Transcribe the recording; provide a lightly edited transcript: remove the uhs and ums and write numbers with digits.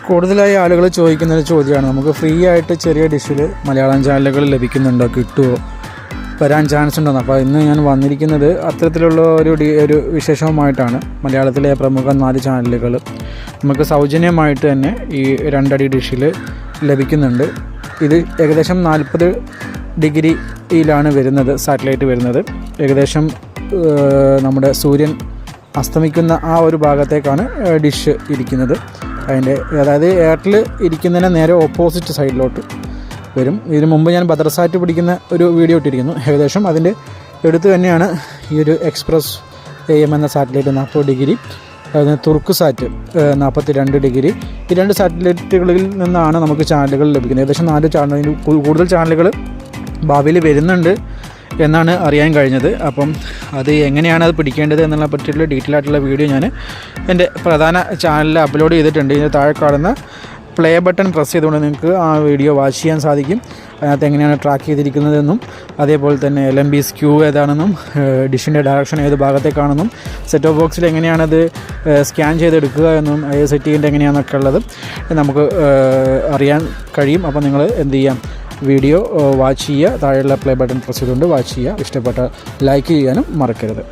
കൂടുതലായി ആളുകൾ ചോദിക്കുന്ന ഒരു ചോദ്യമാണ്, നമുക്ക് ഫ്രീ ആയിട്ട് ചെറിയ ഡിഷിൽ മലയാളം ചാനലുകൾ ലഭിക്കുന്നുണ്ടോ, കിട്ടുമോ, വരാൻ ചാൻസ് ഉണ്ടെന്ന്. അപ്പോൾ ഇന്ന് ഞാൻ വന്നിരിക്കുന്നത് അത്തരത്തിലുള്ള ഒരു വിശേഷവുമായിട്ടാണ്. മലയാളത്തിലെ പ്രമുഖ 4 ചാനലുകൾ നമുക്ക് സൗജന്യമായിട്ട് തന്നെ ഈ 2 അടി ഡിഷിൽ ലഭിക്കുന്നുണ്ട്. ഇത് ഏകദേശം 40 ഡിഗ്രിയിലാണ് വരുന്നത്, സാറ്റലൈറ്റ് വരുന്നത്. ഏകദേശം നമ്മുടെ സൂര്യൻ അസ്തമിക്കുന്ന ആ ഒരു ഭാഗത്തേക്കാണ് ഡിഷ് ഇരിക്കുന്നത്. അതായത് എയർടെൽ ഇരിക്കുന്നതിന് നേരെ ഓപ്പോസിറ്റ് സൈഡിലോട്ട് വരും. ഇതിനു മുമ്പ് ഞാൻ ബദർസാറ്റ് പിടിക്കുന്ന ഒരു വീഡിയോ ഇട്ടിരിക്കുന്നു. ഏകദേശം അതിൻ്റെ അടുത്ത് തന്നെയാണ് ഈ ഒരു എക്സ്പ്രസ് AM എന്ന സാറ്റലൈറ്റ് 40 ഡിഗ്രി, തുർക്ക് സാറ്റ് 42 ഡിഗ്രി. ഈ 2 സാറ്റലൈറ്റുകളിൽ നിന്നാണ് നമുക്ക് ചാനലുകൾ ലഭിക്കുന്നത്. ഏകദേശം 4 ചാനൽ, കൂടുതൽ ചാനലുകൾ ഭാവിയിൽ വരുന്നുണ്ട് എന്നാണ് അറിയാൻ കഴിഞ്ഞത്. അപ്പം അത് എങ്ങനെയാണ് അത് പിടിക്കേണ്ടത് എന്നുള്ള പറ്റിയുള്ള ഡീറ്റെയിൽ ആയിട്ടുള്ള വീഡിയോ ഞാൻ എൻ്റെ പ്രധാന ചാനലിൽ അപ്ലോഡ് ചെയ്തിട്ടുണ്ട്. ഇതിന് താഴെ കാണുന്ന പ്ലേ ബട്ടൺ പ്രസ് ചെയ്തുകൊണ്ട് നിങ്ങൾക്ക് ആ വീഡിയോ വാച്ച് ചെയ്യാൻ സാധിക്കും. അതിനകത്ത് എങ്ങനെയാണ് ട്രാക്ക് ചെയ്തിരിക്കുന്നതെന്നും അതേപോലെ തന്നെ LNB സ്ക്യൂ ഏതാണെന്നും ഡിഷിൻ്റെ ഡയറക്ഷൻ ഏത് ഭാഗത്തേക്കാണെന്നും സെറ്റ് ഓഫ് ബോക്സിൽ എങ്ങനെയാണത് സ്കാൻ ചെയ്തെടുക്കുക എന്നും സെറ്റ് ചെയ്യേണ്ടത് എങ്ങനെയാണെന്നൊക്കെ ഉള്ളത് നമുക്ക് അറിയാൻ കഴിയും. അപ്പോൾ നിങ്ങൾ എന്ത് ചെയ്യാം, വീഡിയോ വാച്ച് ചെയ്യുക, താഴെയുള്ള പ്ലേ ബട്ടൺ പ്രസ് ചെയ്തുകൊണ്ട് വാച്ച് ചെയ്യുക. ഇഷ്ടപ്പെട്ട ലൈക്ക് ചെയ്യാനും മറക്കരുത്.